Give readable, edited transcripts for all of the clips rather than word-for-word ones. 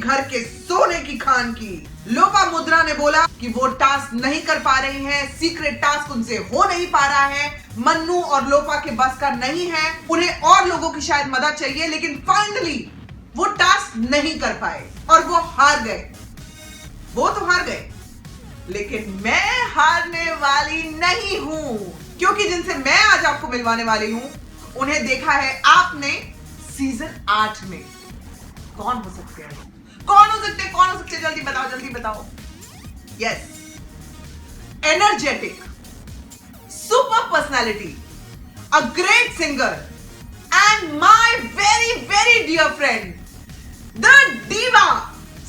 घर के सोने की खान की। लोपामुद्रा ने बोला कि वो टास्क नहीं कर पा रही हैं, सीक्रेट टास्क उनसे हो नहीं पा रहा है, मन्नू और लोपा के बस का नहीं है, उन्हें और लोगों की शायद मदद चाहिए, लेकिन फाइनली वो टास्क नहीं कर पाए और वो हार गए। वो तो हार गए, लेकिन मैं हारने वाली नहीं हूं, क्योंकि जिनसे मैं आज आपको मिलवाने वाली हूं उन्हें देखा है आपने सीजन 8 में। कौन हो सकते हैं? कौन हो सकते हैं? कौन हो सकते हैं? जल्दी बताओ, जल्दी बताओ। Yes, energetic, super personality, a great singer and my very very dear friend, the diva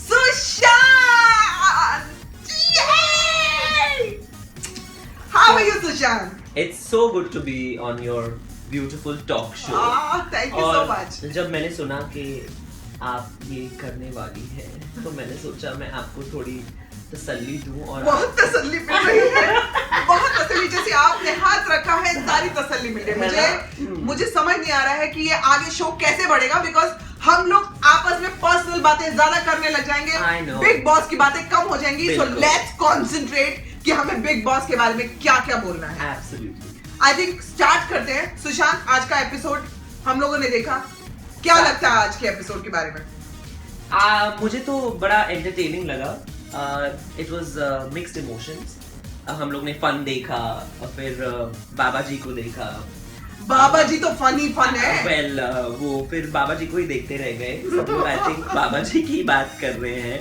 Sushant. Yay! How are you, Sushant? It's so good to be on your beautiful talk show. Thank you so much. जब मैंने सुना कि आप ये करने वाली हैं, तो मैंने सोचा मैं आपको थोड़ी तसल्ली दूं और बहुत तसल्ली मिल रही है, बहुत तसल्ली। जैसे आपने हाथ रखा है सारी तसल्ली मिल रही है। मुझे समझ नहीं आ रहा है कि ये आगे शो कैसे बढ़ेगा, बिकॉज हम लोग आपस में पर्सनल बातें ज्यादा करने लग जाएंगे, बिग बॉस की बातें कम हो जाएंगी। सो लेट्स कंसंट्रेट कि हमें बिग बॉस के बारे में क्या क्या बोलना है। एब्सोल्युटली। आई थिंक स्टार्ट करते हैं। सुशांत, आज का एपिसोड हम लोगों ने देखा, क्या लगता है आज के एपिसोड के बारे में? मुझे तो बड़ा एंटरटेनिंग लगा। It was mixed emotions. हम लोग ने फन देखा और फिर बाबा जी को देखा। बाबा जी तो फनी फन है। वेल वो फिर बाबा जी को ही देखते रह गए सब लोग। आई थिंक बाबा जी की बात कर रहे हैं।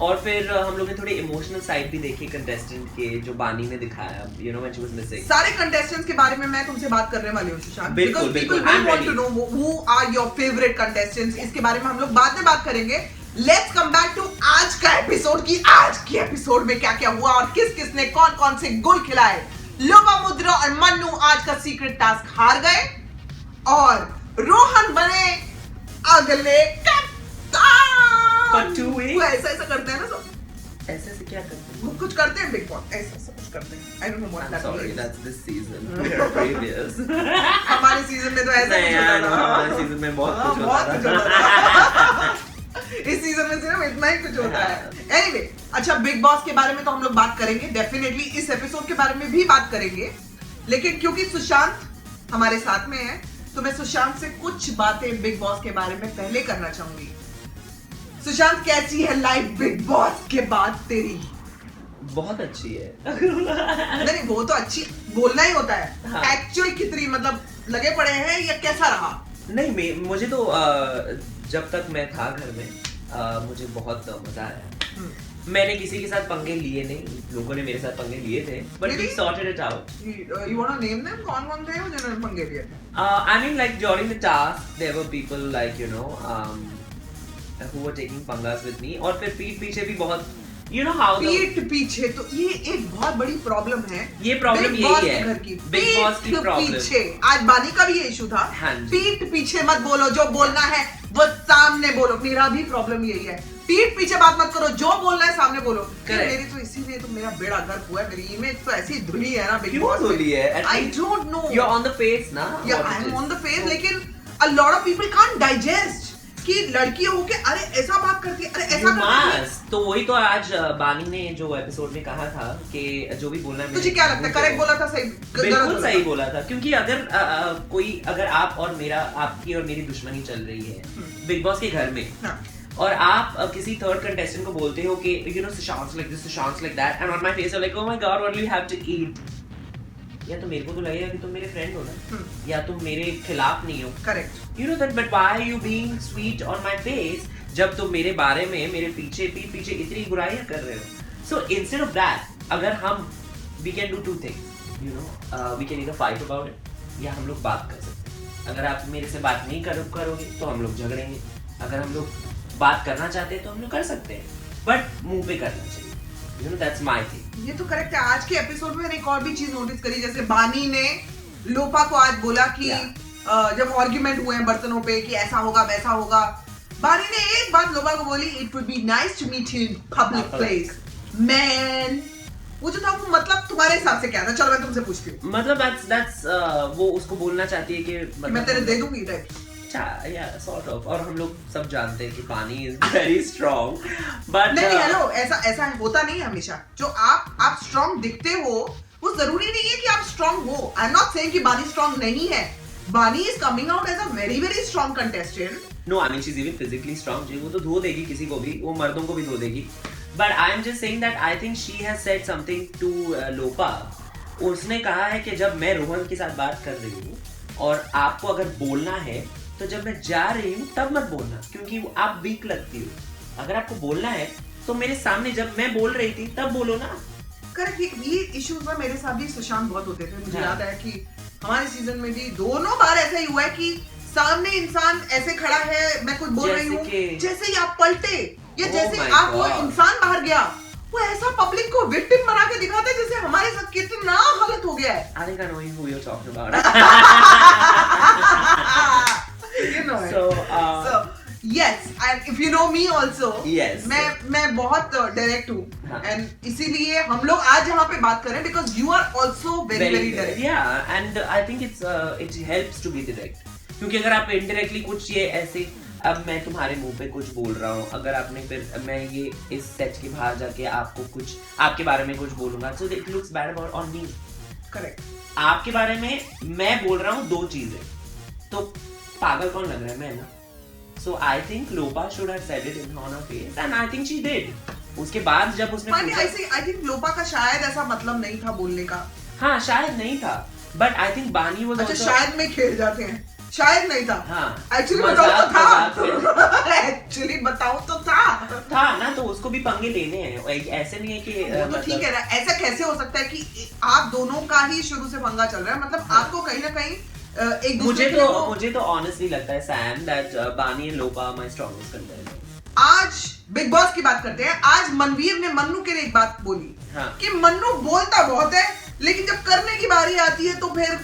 और फिर हम लोग ने थोड़े इमोशनल साइड भी देखी कंटेस्टेंट के, जो बानी ने दिखाया, you know, when she was missing. सारे कंटेस्टेंट्स के बारे में मैं तुमसे बात करने वाली हूं सुशांत, बिल्कुल, because people want to know who are your favourite contestants. इसके बारे में हम लोग बाद में बात करेंगे। लेट्स कम बैक टू आज का एपिसोड की आज के एपिसोड में क्या क्या हुआ और किस किस ने कौन कौन से गुल खिलाए। लोपामुद्रा और मन्नू आज का सीक्रेट टास्क हार गए और रोहन बने अगले कप्तान। वो ऐसा ऐसा करते हैं ना सब, ऐसे ऐसे क्या करते हैं? वो कुछ करते हैं बिग बॉस, ऐसा ऐसा कुछ करते हैं। I don't know what that is. Sorry, that's this season. We are previous. हमारे सीजन में तो ऐसा कुछ होता था। हमारे सीजन में बहुत कुछ होता था। इस सीजन में सिर्फ इतना ही कुछ होता है। एनीवे, अच्छा, बिग बॉस के बारे में तो हम लोग बात करेंगे डेफिनेटली, इस एपिसोड के बारे में भी बात करेंगे, लेकिन क्योंकि सुशांत हमारे साथ में है तो मैं सुशांत से कुछ बातें बिग बॉस के बारे में पहले करना चाहूंगी। सुशांत, कैसी है लाइफ बिग बॉस के बाद तेरी? बहुत अच्छी है। नहीं, वो तो अच्छी बोलना ही होता है। एक्चुअल कितनी, मतलब लगे पड़े हैं या कैसा रहा? नहीं, मुझे तो जब तक मैं था घर में मुझे बहुत मजा आया। मैंने किसी के साथ पंगे लिए नहीं, लोगों ने मेरे साथ पंगे लिए थे, but we sorted it out. You wanna name them? कौन-कौन थे जिन्होंने पंगे लिए थे? I mean, like during the task, there were people like who were taking पंगास with me, और फिर पीठ पीछे भी बहुत, you know how पीठ पीछे तो ये एक बहुत बड़ी प्रॉब्लम है। ये प्रॉब्लम यही है, बिग बॉस की प्रॉब्लम। पीछे आज बानी का भी ये इशू था। हाँ, पीठ पीछे मत बोलो, जो बोलना है वो सामने बोलो। मेरा भी प्रॉब्लम यही है, पीठ पीछे बात मत करो, जो बोलना है सामने बोलो। मेरी तो इसीलिए तो मेरा बेड़ा गर्क हुआ है, मेरी इमेज तो ऐसी धुली है ना बिग बॉस में। धुली है? I don't know. You're on the face ना? Yeah, I'm on the face, लेकिन a lot of people can't digest कि लड़की हो के अरे ऐसा बात करती है, अरे ऐसा करती है। तो वही तो आज बानी ने जो एपिसोड में कहा था कि जो भी बोलना है, तुझे क्या लगता है करेक्ट बोला था? सही, बिल्कुल सही बोला था, क्योंकि अगर आप और आपकी और मेरी दुश्मनी चल रही है बिग बॉस के घर में, और आप किसी थर्ड कंटेस्टेंट को बोलते हो कि you know Sushant like this, Sushant like that, and on my face like oh my god what do you have to eat, या तो मेरे को तो लगेगा कि तुम मेरे फ्रेंड हो ना, या तुम मेरे खिलाफ नहीं हो। Correct, you know that, but why are you being sweet on my face जब तुम मेरे बारे में मेरे पीछे इतनी बुराइयां कर रहे हो। सो इंस्टेड ऑफ दैट, अगर हम we can do two things, you know, we can either fight about it, या हम लोग बात कर सकते हैं। अगर आप मेरे से बात नहीं करोगे तो हम लोग झगड़ेंगे, अगर हम लोग बात करना चाहते हैं तो हम लोग कर सकते हैं, बट मुंह पे करना चाहिए। You know, that's my thing. ये तो करेक्ट है। आज के एपिसोड में मैंने एक और भी चीज नोटिस करी, जैसे बानी ने लोपा को आज बोला कि जब आर्गुमेंट हुए हैं बर्तनों पे कि ऐसा होगा वैसा होगा, बानी ने एक बात लोपा को बोली, it would be nice to meet you in public place man. वो जो था वो मतलब तुम्हारे हिसाब से क्या था? चलो मैं तुमसे पूछती हूँ। मतलब that's वो उसको बोलना चाहती है कि मैं तेरे दे दूंगी टाइप। अच्छा या सॉर्ट ऑफ, और हम लोग सब जानते हैं कि बानी इज वेरी स्ट्रांग, बट नहीं हेलो, ऐसा होता नहीं है हमेशा। जो आप स्ट्रांग दिखते हो वो जरूरी नहीं है कि आप स्ट्रांग हो। आई एम नॉट सेइंग कि बानी स्ट्रांग नहीं है। Bani is coming out as a very very strong contestant. No, I mean she is even physically strong जी, वो तो धो देगी किसी को भी, वो मर्दों को भी धो देगी। But I am just saying that I think she has said something to Lopa. उसने कहा है कि जब मैं रोहन के साथ बात कर रही हूँ और आपको अगर बोलना है तो जब मैं जा रही हूँ तब मत बोलना, क्योंकि आप वीक लगती हो। अगर आपको बोलना है तो मेरे सामने जब मैं बोल रही थी तब बोलो ना। करेक्ट, ये इश्यूज ना मेरे साथ भी सुशांत बहुत होते थे। मुझे हाँ। याद है कि हमारे सीजन में भी दोनों बार ऐसा ही हुआ है कि सामने इंसान ऐसे खड़ा है, मैं कुछ बोल रही हूँ, जैसे ही आप पल्टे या जैसे ही आप वो इंसान बाहर गया, वो ऐसा पब्लिक को विक्टिम बना के दिखाता है जैसे हमारे साथ कितना गलत हो गया है। I think I know who you're talking about. You know it. So, yes, and if you know me also, yes, मैं बहुत डायरेक्ट हूँ, हाँ. and इसीलिए हम लोग आज यहाँ पे बात कर रहे हैं because you are also very direct. Yeah, and I think it helps to be direct. क्योंकि अगर आप indirectly कुछ ये ऐसे, अब मैं तुम्हारे मुंह पे कुछ बोल रहा हूँ, अगर आपने फिर मैं ये इस सेट के बाहर जाके आपको कुछ आपके बारे में कुछ बोलूंगा, so it looks bad about on me. Correct. आपके बारे में मैं बोल रहा हूँ दो चीजें, तो पागल कौन लग रहा है, मैं ना। So I think Lopa should have said it in on her face, and I think she did. उसके बाद जब उसने I think लोपा का शायद ऐसा मतलब नहीं था बोलने का। हाँ, शायद नहीं था, but I think बानी was अच्छा also... शायद में खेल जाते हैं, शायद नहीं था। हाँ, एक्चुअली बताओ तो था। एक्चुअली बताओ तो था ना, तो उसको भी पंगे लेने हैं, ऐसे नहीं है कि वो तो ठीक है ना। ऐसा कैसे हो सकता है कि आप दोनों का ही शुरू से पंगा चल रहा है, मतलब आपको कहीं ना कहीं एक दूसरे मुझे तो ऑनेस्टली लगता है सैम दैट बानी and Lopa my strongest contenders. आज बिग बॉस की बात करते हैं। आज मनवीर ने मन्नू के लिए एक बात बोली, हाँ, कि मन्नू बोलता बहुत है लेकिन जब करने की बारी आती है तो फिर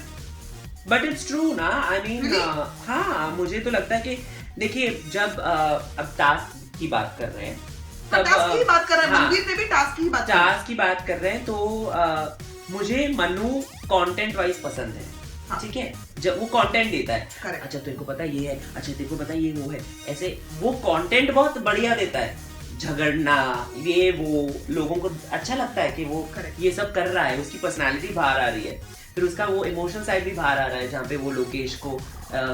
बट इट्स ट्रू ना, आई मीन हाँ, मुझे तो लगता है कि देखिए जब अब टास्क की बात कर रहे हैं तब टास्क की बात कर रहे हैं, मनवीर ने भी टास्क की बात कर रहे हैं, तो मुझे मन्नू कंटेंट वाइज पसंद है। हाँ. ठीक है, जब वो कंटेंट देता है, Correct. अच्छा तेरे को पता ये है, अच्छा तेरे को पता ये वो है, ऐसे वो कंटेंट बहुत बढ़िया देता है, झगड़ना ये वो लोगों को अच्छा लगता है कि वो Correct. ये सब कर रहा है, उसकी पर्सनालिटी बाहर आ रही है, फिर उसका वो इमोशनल साइड भी बाहर आ रहा है, जहाँ पे वो लोकेश को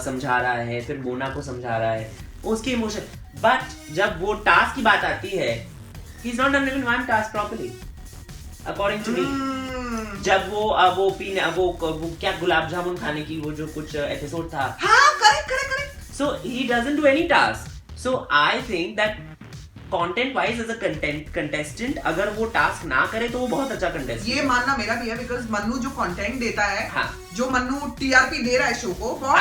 समझा रहा है, फिर मोना को समझा रहा है, उसके इमोशन। बट जब वो टास्क की बात आती है, he is not done even one task properly according to me. जब वो पीने वो क्या गुलाब जामुन खाने की वो जो कुछ एपिसोड था, हाँ, correct. So he doesn't do any task, so I think that content wise as a contestant अगर वो टास्क ना करे तो वो बहुत अच्छा कंटेस्टेंट। ये मानना मेरा भी है, बिकॉज़ मन्नू जो कंटेंट देता है, हाँ, जो मन्नू टीआरपी दे रहा है शो को, बहुत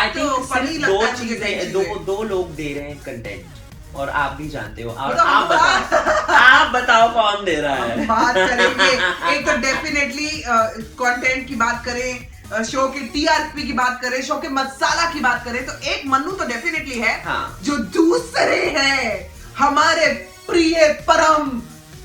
फनी लगता है मुझे। दो लोग दे रहे हैं कंटेंट और आप भी जानते हो, और मतलब आप बताओ कौन दे रहा है। बात करेंगे, एक तो डेफिनेटली कंटेंट की बात करें, शो के टीआरपी की बात करें, शो के मसाला की बात करें, तो एक मन्नू तो डेफिनेटली है, हाँ, जो दूसरे हैं हमारे प्रिय परम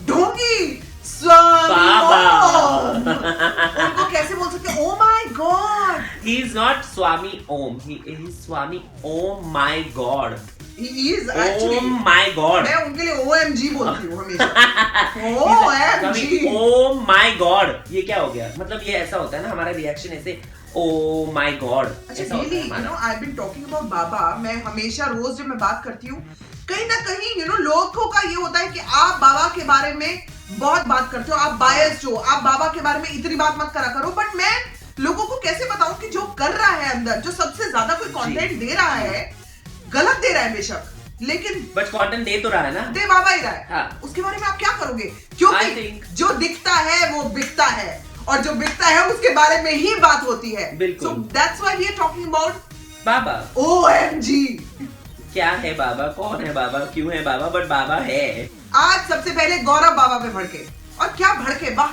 ढोंगी स्वामी ओम। उनको कैसे बोल सकते हैं? Oh my god, he is not Swami Om, he is Swami Om my god. He is actually, oh my god, मैं उनके लिए OMG बोलती हूँ हमेशा। OMG, oh my god, ये क्या हो गया? मतलब ये ऐसा होता है ना, हमारा रिएक्शन ऐसे oh my god। अच्छा really, you know, I've been talking about बाबा। मैं हमेशा रोज जब मैं बात करती हूँ, कहीं ना कहीं you know लोगों का ये होता है कि आप बाबा के बारे में बहुत बात करते हो, आप बायस्ड हो, आप बाबा के बारे में इतनी बात मत करा करो। बट मैं लोगों को कैसे बताऊं कि जो कर रहा है अंदर, जो सबसे ज्यादा कोई कंटेंट दे रहा है, गलत दे रहा है बेशक, लेकिन बट कंटेंट दे तो रहा है ना, दे बाबा ही रहा है। हाँ। उसके बारे में आप क्या करोगे? क्योंकि जो दिखता है वो बिकता है, और जो बिकता है उसके बारे में ही बात होती है। बिल्कुल। So that's why we are talking about Baba. OMG, क्या है बाबा, कौन है बाबा, क्यों है बाबा, बट बाबा है। आज सबसे पहले गौरव बाबा पे भड़के, और क्या भड़के, वाह।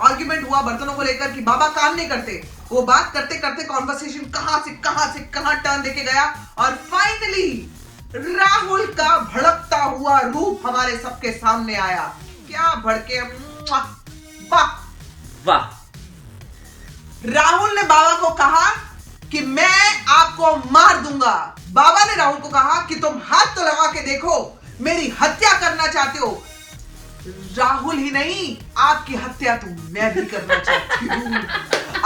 आर्ग्यूमेंट हुआ बर्तनों को लेकर कि बाबा काम नहीं करते, वो बात करते करते कॉन्वर्सेशन कहां से कहां टर्न लेके गया, और फाइनली राहुल का भड़कता हुआ रूप हमारे सबके सामने आया। क्या भड़के, वाह वाह। राहुल ने बाबा को कहा कि मैं आपको मार दूंगा। बाबा ने राहुल को कहा कि तुम हाथ तो लगा के देखो, मेरी हत्या करना चाहते हो। राहुल ही नहीं, आपकी हत्या तो मैं भी करना चाहती हूँ।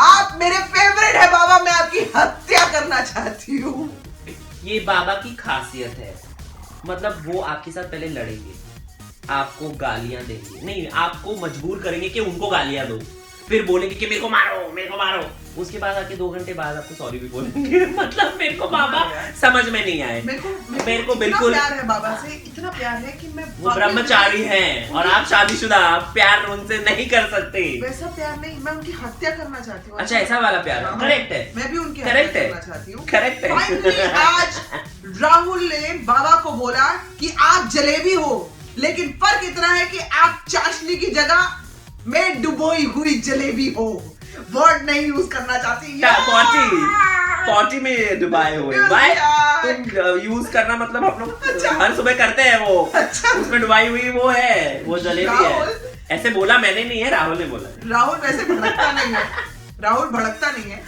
आप मेरे फेवरेट है बाबा, मैं आपकी हत्या करना चाहती हूँ। ये बाबा की खासियत है, मतलब वो आपके साथ पहले लड़ेंगे, आपको गालियां देंगे, नहीं आपको मजबूर करेंगे कि उनको गालियां दो, फिर बोलेंगे कि मेरे को मारो मेरे को मारो, उसके बाद आके 2 घंटे बाद आपको सॉरी भी बोलेंगे। मतलब मेरे को बाबा समझ में नहीं आए। मेरे को बिल्कुल प्यार है बाबा से, इतना प्यार है कि मैं वो ब्रह्मचारी हैं और आप शादीशुदा, आप प्यार उनसे नहीं कर सकते। वैसा प्यार नहीं, मैं उनकी हत्या करना चाहती हूँ। अच्छा ऐसा वाला प्यार, करेक्ट है, मैं भी उनकी करेक्ट हत्या है, करना चाहती हूँ। करेक्ट है। फाइनली आज राहुल ने बाबा को बोला कि आप जलेबी हो, लेकिन फर्क इतना है कि आप चाशनी की जगह में डुबोई हुई जलेबी हो। वर्ड नहीं यूज करना चाहती। पॉटी में डुबाए हुए भाई, तुम यूज करना मतलब हम लोग हर सुबह करते हैं वो। उसमें डुबाई हुई वो है, वो जलेबी है। ऐसे बोला मैंने नहीं है, राहुल ने बोला। राहुल वैसे भड़कता नहीं है, राहुल भड़कता नहीं है,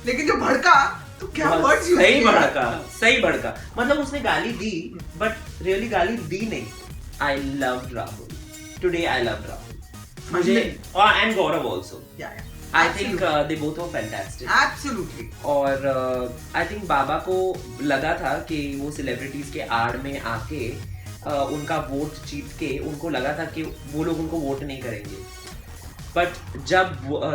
लेकिन जो भड़का तो क्या वर्ड यूज किया। सही भड़का, मतलब उसने गाली दी बट रियली गाली दी नहीं। I love Rahul today, I love Rahul मुझे, और and Gaurav also. I think they both were fantastic. Absolutely. और I think बाबा को लगा था कि वो सेलिब्रिटीज के आड़ में आके उनका वोट जीत के उनको लगा था कि वो लोग उनको वोट नहीं करेंगे, बट जब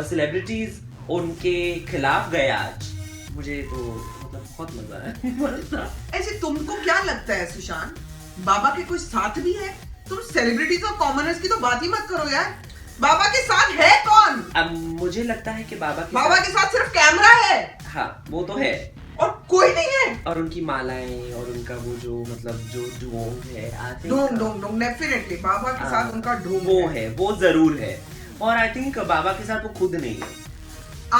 सेलिब्रिटीज उनके खिलाफ गए आज, मुझे तो मतलब बहुत मजा आया। ऐसे तुमको क्या लगता है सुशांत, बाबा के कोई साथ भी है? तुम सेलिब्रिटीज और कॉमनर्स की तो बात ही मत करो यार। बाबा के साथ है कौन? अब मुझे लगता है कि बाबा के साथ सिर्फ कैमरा है। हाँ वो तो है, और कोई नहीं है। और उनकी मालाएं और उनका वो जो मतलब जो ढोंग है, ढोंग डेफिनेटली बाबा के साथ उनका ढोंग वो है, वो जरूर है। और आई थिंक बाबा के साथ वो खुद नहीं है।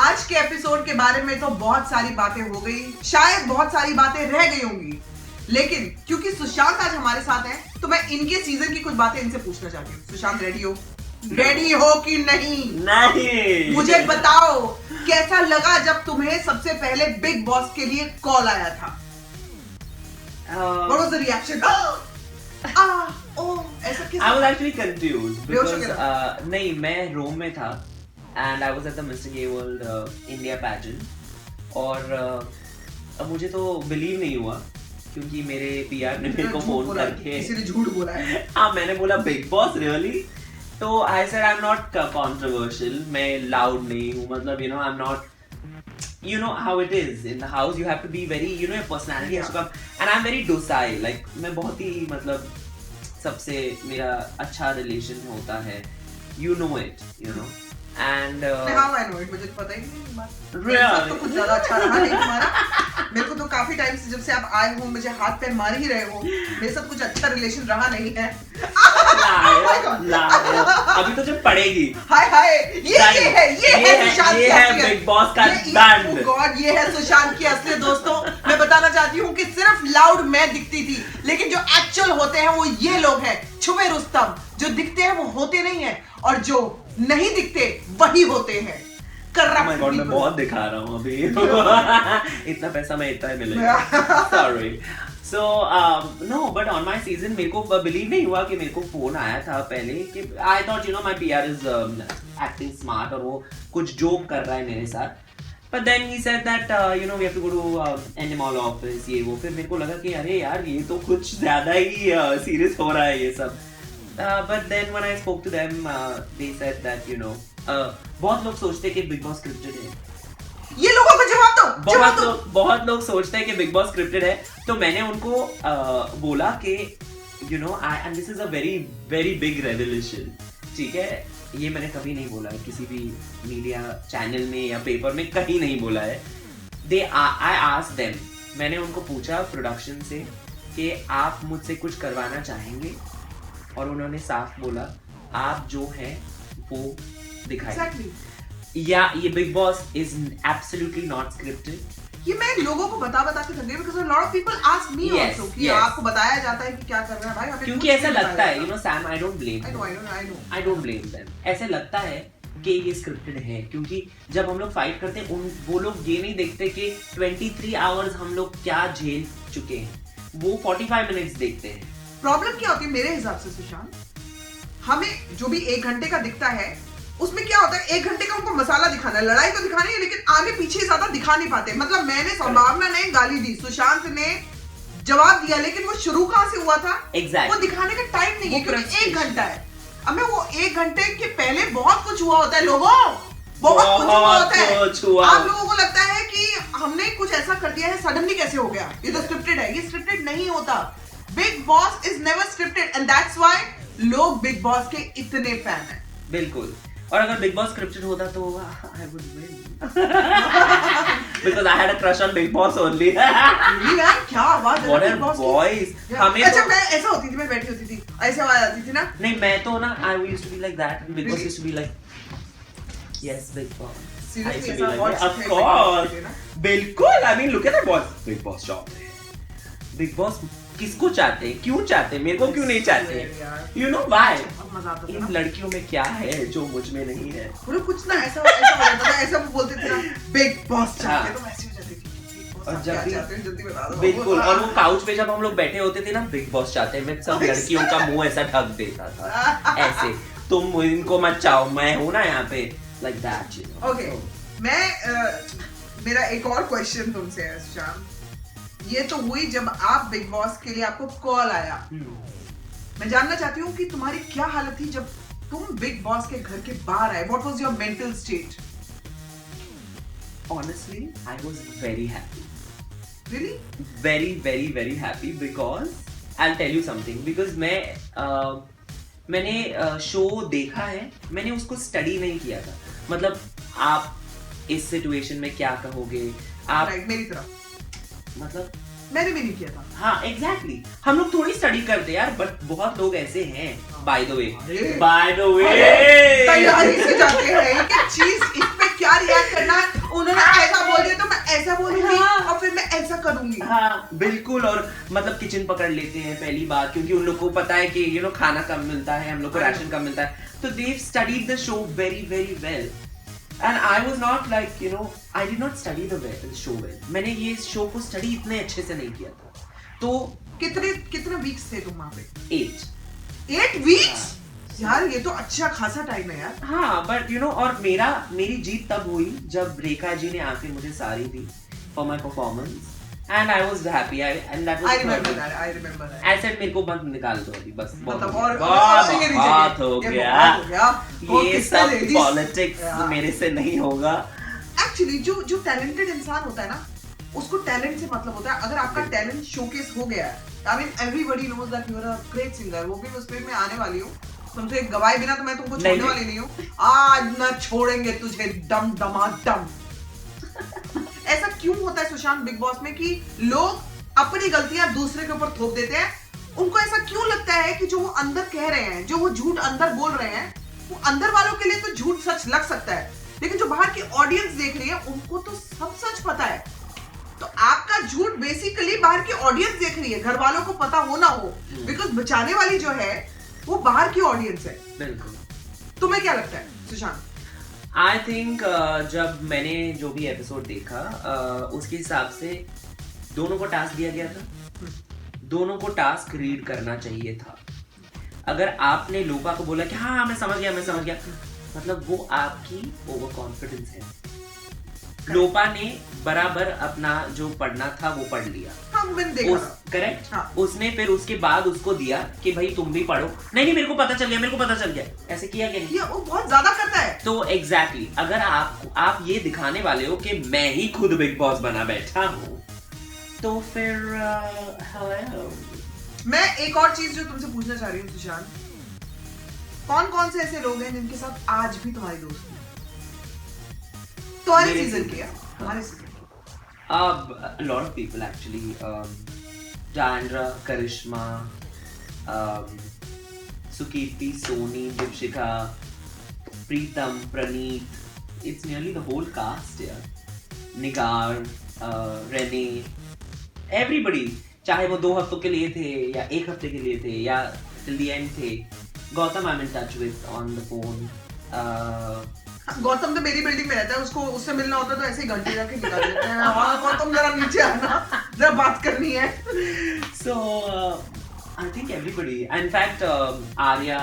आज के एपिसोड के बारे में तो बहुत सारी बातें हो गई, शायद बहुत सारी बातें रह गई होंगी, लेकिन क्योंकि सुशांत आज हमारे साथ हैं, तो मैं इनके सीजन की कुछ बातें इनसे पूछना चाहती हूँ। सुशांत रेडी हो? रेडी हो कि नहीं? नहीं। मुझे बताओ कैसा लगा जब तुम्हें सबसे पहले बिग बॉस के लिए कॉल आया था? What was the reaction? ऐसा कैसे? I was actually confused because नहीं, मैं रोम में था and I was at the Mr. Gay World India pageant और मुझे तो बिलीव नहीं हुआ क्योंकि मेरे पीआर ने मेरे को फोन करके किसी ने झूठ बोला है। हाँ मैंने बोला बिग बॉस रियली, तो I said I am not controversial, मैं लाउड नहीं हूँ, मतलब you know I am not, you know how it is in the house, you have to be very, you know, your personality has to come, and I'm very docile, like मैं बहुत ही मतलब सबसे मेरा अच्छा relation होता है, you know it, you know, and how I know it, मुझे पता ही नहीं बात। Really? तो कुछ ज़्यादा अच्छा रहा नहीं तुम्हारा। मेरे को तो काफी टाइम से जब से आप आए हो मुझे हाथ पैर मार ही रहे हो, मेरे साथ कुछ अच्छा रिलेशन रहा नहीं है। अभी तो जब पड़ेगी। हाय हाय, ये है सुशांत ये है बिग बॉस का दंड। गॉड, ये है सुशांत की असली दोस्तों। मैं बताना चाहती हूँ कि सिर्फ लाउड मैं दिखती थी, लेकिन जो एक्चुअल होते हैं वो ये लोग हैं, छुपे रुस्तम। जो दिखते हैं वो होते नहीं है, और जो नहीं दिखते वही होते हैं। मैं बहुत दिखा रहा हूँ अभी। इतना पैसा मैं इतना ही मिलेगा। Sorry. So no, but on my season मेरे को believe नहीं हुआ कि मेरे को फोन आया था पहले कि I thought you know my PR is acting smart और वो कुछ जोक कर रहा है मेरे साथ। But then he said that you know we have to go to NML office, ये वो। फिर मेरे को लगा कि अरे यार ये तो कुछ ज्यादा ही सीरियस हो रहा है ये सब। But then when I spoke to them, they said that you know बहुत लोग सोचते हैं कि बिग बॉस स्क्रिप्टेड है। ये लोगों को जवाब दो। बहुत लोग सोचते हैं कि बिग बॉस स्क्रिप्टेड है, तो मैंने उनको बोला कि you know and this is a very very big revelation, ठीक है, ये मैंने कभी नहीं बोला है किसी भी मीडिया चैनल में या पेपर में, कहीं नहीं बोला है। I asked them, मैंने उनको पूछा प्रोडक्शन से कि आप मुझसे कुछ करवाना चाहेंगे, और उन्होंने साफ बोला आप जो हैं वो दिखाइए। या ये big boss is absolutely not scripted. ये मैं लोगों को बता के थक गई, because a lot of people ask me also कि आपको बताया जाता है कि क्या कर रहा है भाई, क्योंकि ऐसा लगता है, you know Sam, I don't blame them, I know I don't blame them। ऐसे लगता है कि ये स्क्रिप्टेड है, क्योंकि जब हम लोग फाइट करते हैं वो लोग ये नहीं देखते कि 23 आवर्स हम लोग क्या झेल चुके हैं, वो 45 मिनट्स देखते हैं। प्रॉब्लम क्या होती है मेरे हिसाब से सुशांत, हमें जो भी 1 घंटे का दिखता है उसमें क्या होता है, 1 घंटे का उनको मसाला दिखाना है, लड़ाई तो दिखानी है, लेकिन आगे पीछे ज्यादा दिखा नहीं पाते। मतलब मैंने संभावना ने गाली दी, सुशांत ने जवाब दिया, लेकिन वो शुरू कहां से हुआ था? Exactly. वो दिखाने का टाइम नहीं है, वो क्योंकि 1 frustration। घंटा है। अब मैं वो 1 घंटे के पहले बहुत कुछ हुआ होता है लोगों, बहुत कुछ हुआ होता है। आप लोगों को लगता है कि हमने कुछ ऐसा कर दिया है, सडनली कैसे हो गया, ये तो स्क्रिप्टेड है। ये स्क्रिप्टेड नहीं होता। Big boss is never scripted and that's why लोग बिग बॉस के इतने फैन हैं। बिल्कुल, और अगर बिग बॉस स्क्रिप्टेड होता तो I would win because I had a crush on big boss only. really यार, क्या आवाज है What a Big Boss की? voice! Yeah. हमें अच्छा तो- मैं ऐसा होती थी, मैं बैठी होती थी, ऐसे आवाज आती थी ना। नहीं, मैं तो ना I used to be like that, Bigg Boss used to be like yes Bigg Boss. Seriously, I used to be ऐसा like hot that. Of chick course, है ना? बिल्कुल। I mean, look at that boss. Big boss job है। Big boss किसको चाहते हैं, क्यों चाहते हैं, मेरे को क्यों नहीं चाहते यार। You know why? बहुत मजा आता था इन ना। लड़कियों में क्या है जो मुझ में नहीं है? बोलो कुछ ना ऐसा ऐसा हो जाता था, ऐसा वो बोलते थे ना, बिग बॉस चाहते, तो वैसे हो जाती थी। Big Boss और आप जब क्या भी- चाहते हो, जल्दी बता दो। बिल्कुल, और वो काउच पे जब हम लोग बैठे होते थे ना, बिग बॉस चाहते हैं, मैं सब ऐसा? लड़कियों का मुंह ऐसा ढक देता था ऐसे, तुम इनको मत चाहो, मैं हूं ना यहाँ पे, like that, you know. Okay, मैं मेरा एक और क्वेश्चन तुमसे है श्याम। ये तो हुई जब आप बिग बॉस के लिए आपको कॉल आया। मैं जानना चाहती हूँ कि तुम्हारी क्या हालत थी जब तुम बिग बॉस के घर के बाहर आए। What was your mental state? Honestly, I was very happy. Really? Very, very, very happy because I'll tell you something. Because मैंने शो देखा है, मैंने उसको स्टडी नहीं किया था। मतलब आप इस सिचुएशन में क्या कहोगे, आप राइट, मेरी तरह मतलब मैंने भी नहीं किया था। हाँ एग्जैक्टली हम लोग थोड़ी स्टडी करते यार, बट बहुत लोग ऐसे हैं बाय द वे, अरे। बाय द वे तैयारी से जाते हैं कि चीज इस पे क्या रिएक्ट करना है। उन्होंने ऐसा बोल दिया तो मैं ऐसा बोलूंगी और फिर मैं ऐसा करूंगी। हाँ बिल्कुल, और मतलब किचन पकड़ लेते हैं पहली बात, क्योंकि उन लोग को पता है कि खाना कम मिलता है, हम लोग को राशन कम मिलता है, तो दे studied the show very very well. And I was not like, I did not study the show well. मैंने ये शो को स्टडी इतने अच्छे से नहीं किया था। तो कितने वीक्स थे तुम वहाँ पे? 8 वीक्स? यार ये तो अच्छा खासा टाइम है यार। हाँ, बट और मेरी जीत तब हुई जब रेखा जी ने आके मुझे सारी दी for my performance and I was happy and that was I remember that. I said मेरे को बंद निकाल दो अभी बस, मतलब बहुत हो गया, ये सब पॉलिटिक्स मेरे से नहीं होगा। एक्चुअली जो टैलेंटेड इंसान होता है ना, उसको टैलेंट से मतलब होता है। अगर आपका टैलेंट शोकेस हो गया है, I mean everybody knows that you are a great singer. वो भी उस पे मैं आने वाली हूँ, तुमसे गवाए बिना तो मैं तुमको छोड़ने वाली नहीं हूँ। आज न छोड़ेंगे तुझे डम डमाडम। ऐसा क्यों होता है सुशांत बिग बॉस में कि लोग अपनी गलतियां दूसरे के ऊपर थोप देते हैं? उनको ऐसा क्यों लगता है कि जो वो अंदर कह रहे हैं, जो वो झूठ अंदर बोल रहे हैं, वो अंदर वालों के लिए तो झूठ सच लग सकता है, लेकिन जो बाहर की ऑडियंस देख रही है उनको तो सब सच पता है। तो आपका झूठ बेसिकली बाहर की ऑडियंस देख रही है, घर वालों को पता हो ना हो, बिकॉज बचाने वाली जो है वो बाहर की ऑडियंस है। बिल्कुल। तुम्हें क्या लगता है सुशांत? आई थिंक जब मैंने जो भी एपिसोड देखा उसके हिसाब से दोनों को टास्क दिया गया था, दोनों को टास्क रीड करना चाहिए था। अगर आपने लोपा को बोला कि हाँ मैं समझ गया, मतलब वो आपकी ओवर कॉन्फिडेंस है। लोपा ने बराबर अपना जो पढ़ना था वो पढ़ लिया। हाँ, मैंने देखा था। करेक्ट। हाँ। उसने फिर उसके बाद उसको दिया कि भाई तुम भी पढ़ो। नहीं मेरे को पता चल गया, ऐसे किया कि नहीं? वो बहुत ज्यादा करता है। तो एग्जैक्टली अगर आप ये दिखाने वाले हो कि मैं ही खुद बिग बॉस बना बैठा हूँ, तो फिर मैं एक और चीज जो तुमसे पूछना चाह रही हूँ सुशांत, कौन से ऐसे लोग हैं जिनके साथ आज भी तुम्हारी दोस्ती है? तुम्हारे सीजन के या हमारे सीजन के? a lot of people actually, Diandra, Karishma, Sukirti, Soni, Dipshika, Preetam, Praneet, it's nearly the whole cast here. Nigar, Rene, everybody, चाहे वो 2 हफ्तों के लिए थे या 1 हफ्ते के लिए थे या till the end थे। Gautam I'm in touch with on the phone, Gautam तो मेरी बिल्डिंग में रहता है, उसको उससे मिलना होता है तो ऐसे ही घंटी रख के निकाल देते हैं। हाँ गौतम जरा नीचे आना, जरा बात करनी है। So I think everybody. In fact, Arya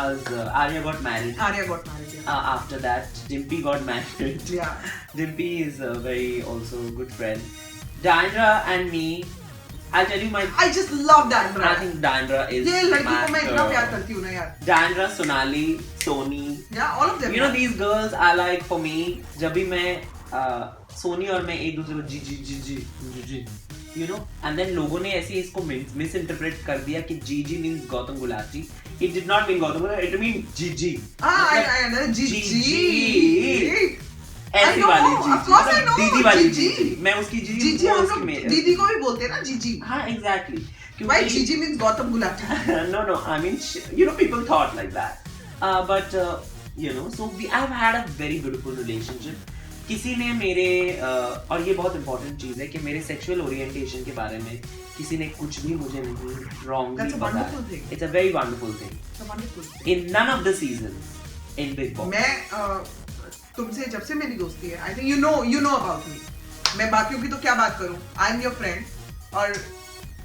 got married. Arya got married. Yeah. After that, Dimpy got married. Yeah. Dimpy is a very also good friend. Dandra and me, I'll tell you my. I just love Dandra. I think Dandra is. ये लड़की my को मैं इतना girl. प्यार करती हूँ ना यार। Dandra, Sonali, Sony. Yeah, all of them. You know these girls are like for me. जब भी मैं सोनी और मैं एक दूसरे को जी you know, and then लोगों ने ऐसे इसको misinterpret कर दिया कि जी means Gautam Gulati. It did not mean Gautam Gulati. It means ji. I know जी। ऐसी वाली जी, of course I know, दीदी वाली जी। जी। मैं उसकी जी जी हम लोग दीदी को भी बोलते हैं ना जी। हाँ exactly. Why Gigi means Gautam Gulati? No, I mean, you know, people thought like that. But, you know, so I've had a very beautiful relationship. किसी ने मेरे, और ये बहुत important चीज़ है कि मेरे sexual orientation के बारे में किसी ने कुछ भी मुझे नहीं wrong That's a बताया. wonderful thing. It's a very wonderful thing. It's a wonderful thing. In none of the seasons in Big Boss. मैं तुमसे जब से मेरी दोस्ती है, I think you know about me. मैं बाकियों की तो क्या बात करूं? I'm your friend और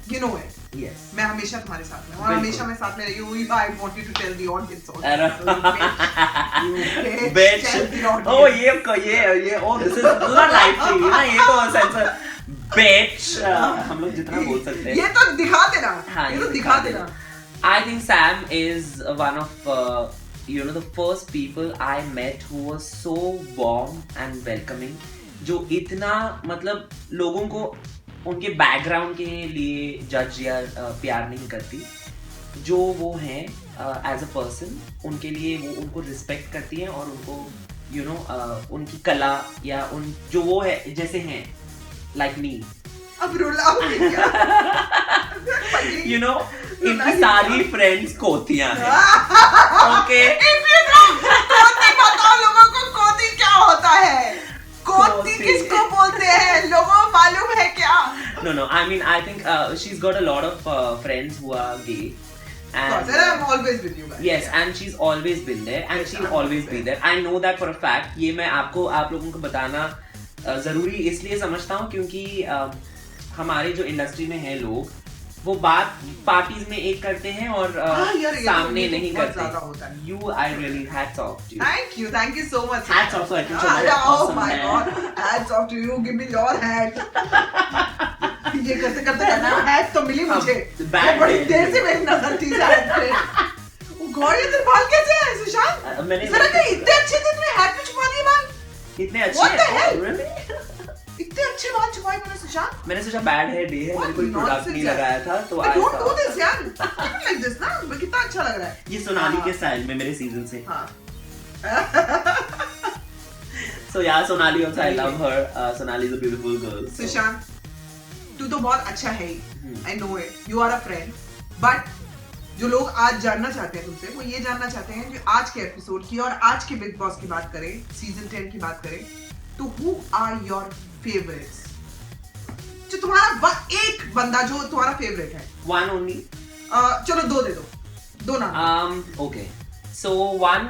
you know it. Yes. मैं हमेशा तुम्हारे साथ में और बिल्कुल। हमेशा मैं साथ में रही हूँ। I want you to tell the audience also. You Bitch. tell the audience. Oh ये oh this is not live TV ना, ये तो censor. Bitch. हम लोग जितना बोल सकते हैं. ये तो दिखा देना। हाँ, ये तो दिखा देना। I think Sam is one of you know the first people I met who was so warm and welcoming. जो इतना मतलब लोगों को उनके बैकग्राउंड के लिए जज या प्यार नहीं करती, जो वो हैं एज अ पर्सन, उनके लिए वो उनको रिस्पेक्ट करती हैं और उनको यू नो उनकी कला या उन जो वो है जैसे हैं लाइक मी अब रुला यू नो इनकी सारी फ्रेंड्स कोतियां हैं ओके कोती बताओ लोगों को, कोती क्या होता है? कोती किसको बोलते हैं? लोगों को मालूम है क्या? No, I mean I think she's got a lot of friends who are gay. And I'm always with you guys. Yes, and she's always been there and she'll always be there. I know that for a fact. ये मैं आप लोगों को बताना जरूरी इसलिए समझता हूँ क्योंकि हमारे जो इंडस्ट्री में हैं लोग वो बात पार्टीज में एक करते हैं और सामने नहीं करते. You, I really hats off to you. Thank you so much. Hats off, so I can show my Oh awesome my hair. God, hats off to you. Give me your hat. ये करते करना hat तो मिली मुझे. बड़ी देर से मेरी नजर थी हैट पे. ओ गॉड, ये तेरे बाल कैसे हैं सुशांत? जरा कि इतने अच्छे थे, तूने हैट में छुपा दिए बाल. इतने अच्छे. What the hell? Really? इतने अच्छे बाल छुपाए मैंने सुशांत. मैंने सोचा बैड है डे है, मैंने कोई प्रोडक्ट नहीं लगाया था तो I don't do this यार. Like this ना, कितना अच्छा लग रहा है. ये सोनाली के स्टाइल में मेरे सीजन से. हाँ. So yeah, Sonali also I love her. Sonali is a beautiful girl. Sushant, तू तो बहुत अच्छा है ही. I know it. You are a friend. But जो लोग आज जानना चाहते हैं तुमसे, वो ये जानना चाहते हैं कि आज के एपिसोड की और आज के बिग बॉस की बात करें, सीजन 10 की बात करें, तो who are your favorites? जो तुम्हारा एक बंदा जो तुम्हारा फेवरेट है. One only. चलो दो दे दो. दो नाम. Okay. So one.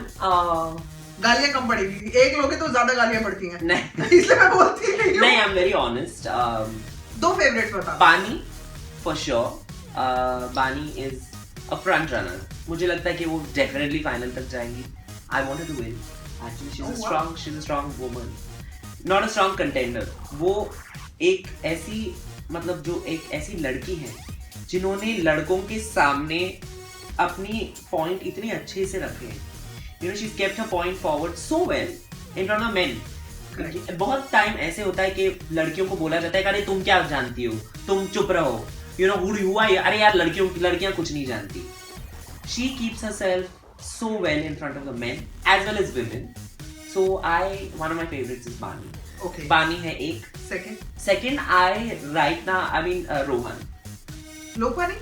गालियां कम पड़ेगी. एक लोगे तो ज्यादा गालियां पड़ती हैं. नहीं. इसलिए मैं बोलती नहीं हूँ. नहीं, I'm very honest. दो फेवरेट्स बता. Bani, for sure. Bani is a front runner. मुझे लगता है कि वो definitely final तक जाएंगी. I want her to win. Actually, she's a strong woman. Not a strong contender. वो एक ऐसी मतलब जो एक ऐसी लड़की है जिन्होंने लड़कों के सामने अपनी पॉइंट इतने अच्छे से रखे हैं. You know, she's kept her point forward so well in front of men. बहुत टाइम ऐसे होता है कि लड़कियों को बोला जाता है अरे तुम क्या जानती हो, तुम चुप रहो, you know, who are you? अरे यार लड़कियां कुछ नहीं जानती. She keeps herself so well in front of the men as well as women. So one of my favorites is Bani. Okay. Bani है एक. Second, I mean Rohan. लोपा नहीं?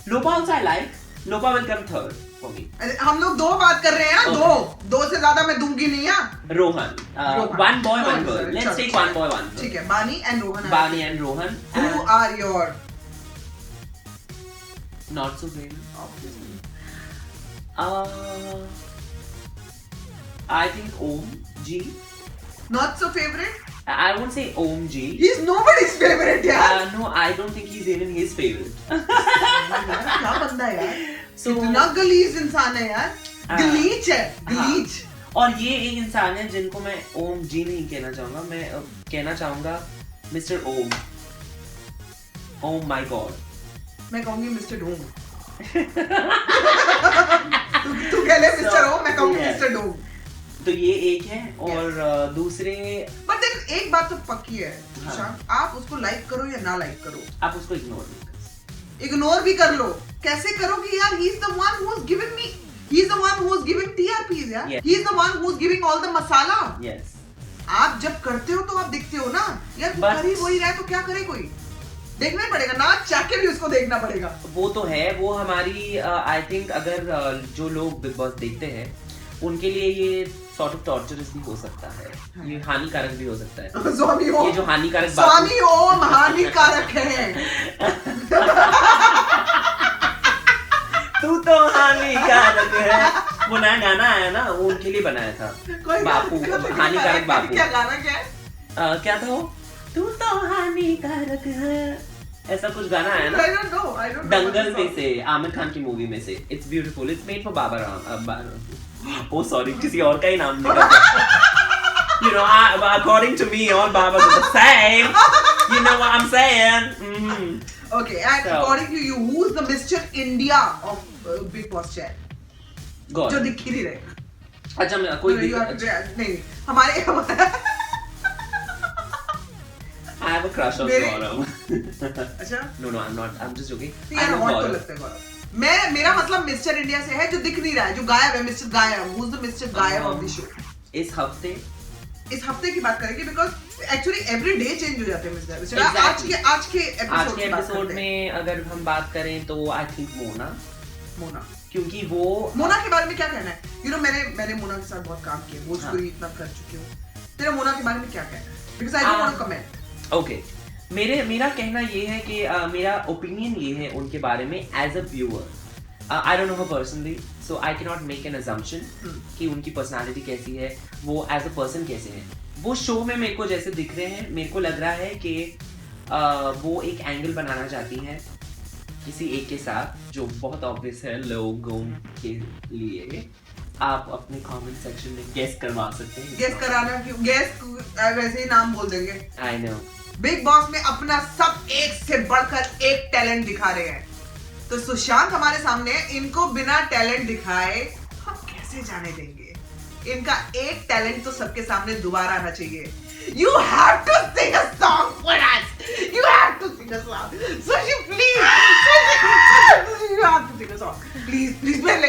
Lopa also I like. Lopa will come third for me. हम लोग दो बात कर रहे हैं ना. दो से ज्यादा मैं दूंगी नहीं यार. Rohan. One boy, one girl. Let's take one boy, one girl. ठीक है. Bani and Rohan. Bani and Rohan. Who are your? Not so great. Obviously. I think Om G. Not so favorite? I won't say Om G. He's nobody's favorite यार. No, I don't think he's even his favorite. यार क्या बंदा है यार. So इतना गलीज इंसान है यार. गलीच है. गलीच. और ये एक इंसान है जिनको मैं ओम जी नहीं कहना चाहूंगा, मैं कहना चाहूंगा mister Om. Om my god. मैं कहूंगी मिस्टर डोम. तू कह ले मिस्टर ओम, मैं कहूंगी मिस्टर डोम. तो ये एक है और दूसरे. बट देन एक बात तो पक्की है शान, आप उसको लाइक करो या ना लाइक करो, आप उसको इग्नोर भी कर लो. कैसे करोगे यार? He is the one who is giving me, he is the one who is giving TRPs यार. Yes. he is the one who is giving all the masala. Yes. आप जब करते हो तो आप दिखते हो ना यार. कर ही वही रहा है तो क्या करे कोई. देखना ही पड़ेगा ना, चाह के भी उसको देखना पड़ेगा. वो तो है, वो हमारी आई थिंक अगर जो लोग बिग बॉस देखते हैं उनके लिए ये सॉर्ट ऑफ टॉर्चरस भी हो सकता है. ये हानिकारक भी हो सकता है. स्वामी ओम, ये जो हानिकारक स्वामी ओम हानिकारक है. तू तो हानिकारक है. वो नया गाना आया ना, वो उनके लिए बनाया था. बापू, हानिकारक बापू. क्या गाना क्या है? क्या था वो? तू तो हानिकारक है, ऐसा कुछ गाना आया ना. I don't know. दंगल में से, आमिर खान की मूवी में से. It's beautiful. It's made for Baba Ram. Oh sorry, किसी और का ही नाम निकल. You know, according to me, all Babas are the same. You know what I'm saying? Mm-hmm. Okay, and according to you, who is the Mr. India of Big Boss chat? जो दिख ही नहीं रहे. अच्छा, मैं कोई नहीं हमारे I have a crush on Gaurav. अच्छा? No, I'm not. I'm just joking. यार हॉट तो लगता है गौरव. मेरा मतलब मिस्टर इंडिया से है जो दिख नहीं रहा है, जो गायब है. मिस्टर गायब. Who's the Mr. गायब of the show? इस हफ्ते की बात करेंगे because actually every day change हो जाते हैं मिस्टर. आज के एपिसोड में अगर हम बात करें तो आई थिंक मोना, क्योंकि वो मोना के बारे में क्या कहना है? यू नो मैंने मोना के साथ बहुत काम किया, भोजपुरी इतना कर चुकी हूँ. तेरा मोना के बारे में क्या कहना है? Because I don't want to comment. Okay, मेरा कहना ये है कि मेरा ओपिनियन ये है उनके बारे में as a viewer. I don't know her personally, so I cannot make an assumption कि उनकी पर्सनालिटी कैसी है, वो एज अ पर्सन कैसे है. वो शो में मेरे को जैसे दिख रहे हैं, मेरे को लग रहा है कि वो एक एंगल बनाना चाहती हैं किसी एक के साथ, जो बहुत ऑब्वियस है लोगों के लिए. आप अपने कमेंट सेक्शन में गेस करवा सकते हैं. गेस कराना क्यों? गेस वैसे ही नाम बोल देंगे. I know. बिग बॉस में अपना सब एक से बढ़कर एक टैलेंट दिखा रहे हैं. तो सुशांत हमारे सामने, इनको बिना टैलेंट दिखाए हम कैसे जाने देंगे? इनका एक टैलेंट तो सबके सामने दोबारा आना चाहिए. You have to sing a song for us. You have to sing a song. Sushi, please. You have to sing a song. Please, मेरे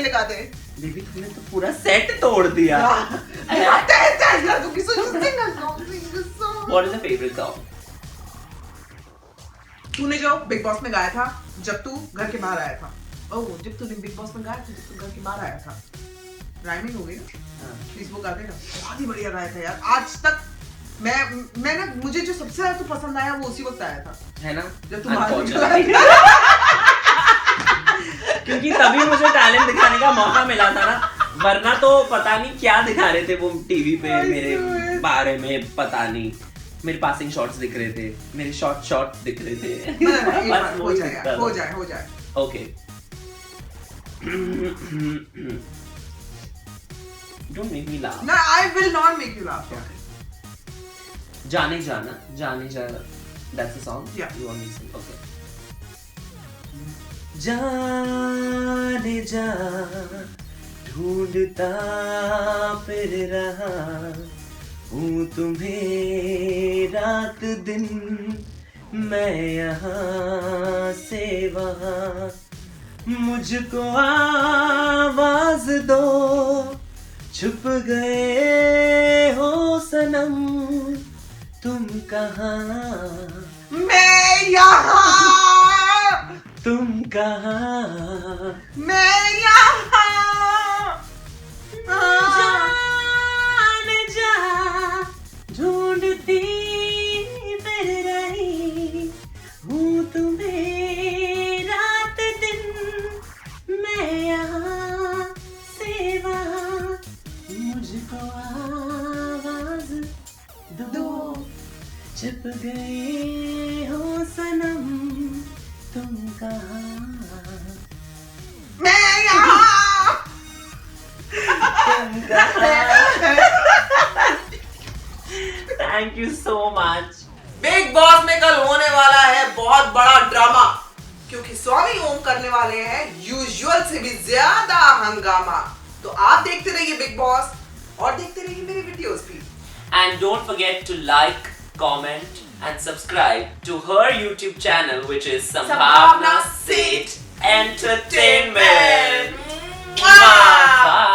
लगा दे. बेबी तुमने तो पूरा सेट तोड़ दिया. Sing a song. What is your favorite song? तूने जो big boss में गाया था जब तू घर के बाहर आया था. ओह, जब तूने बिग बॉस में गाया था जब तू घर के बाहर आया था. राइमिंग हो गई ना? प्लीज वो गा देना. बहुत ही बढ़िया गाया था यार. आज तक मैं ना, मुझे जो सबसे ज्यादा तो पसंद आया वो उसी वक्त आया था, है ना? जब तू बाहर क्योंकि तभी मुझे टैलेंट दिखाने का मौका मिला था ना, वरना तो पता नहीं क्या दिखा रहे थे वो टीवी पे मेरे बारे में. पता नहीं, मेरे पासिंग शॉट्स दिख रहे थे, मेरे शॉट्स दिख रहे थे. हो जाए. Okay. Don't make me laugh. No, I will not make you laugh. जाने जाना. That's the song? Yeah. You want me to sing? Okay. जाने जा ढूंढता फिर रहा हूँ तुम्हें रात दिन, मैं यहाँ से वहाँ, मुझको आवाज दो, छुप गए हो सनम, तुम कहाँ, मैं यहाँ, तुम कहाँ, मैं यहाँ. जाने जा ढूंढती फिर रही हूँ तुम्हें रात दिन, मैं यहाँ से वहाँ, मुझको आवाज दो, छुप गए हो सनम तुम कहाँ? मैं यहाँ। Thank you so much. Big boss में कल होने वाला है बहुत बड़ा ड्रामा, क्योंकि स्वामी ओम करने वाले हैं यूजुअल से भी ज्यादा हंगामा। तो आप देखते रहिए बिग बॉस और देखते रहिए मेरे वीडियोस भी। And don't forget to like, comment and subscribe to her YouTube channel, which is Sambhavna Seth Entertainment. Bye.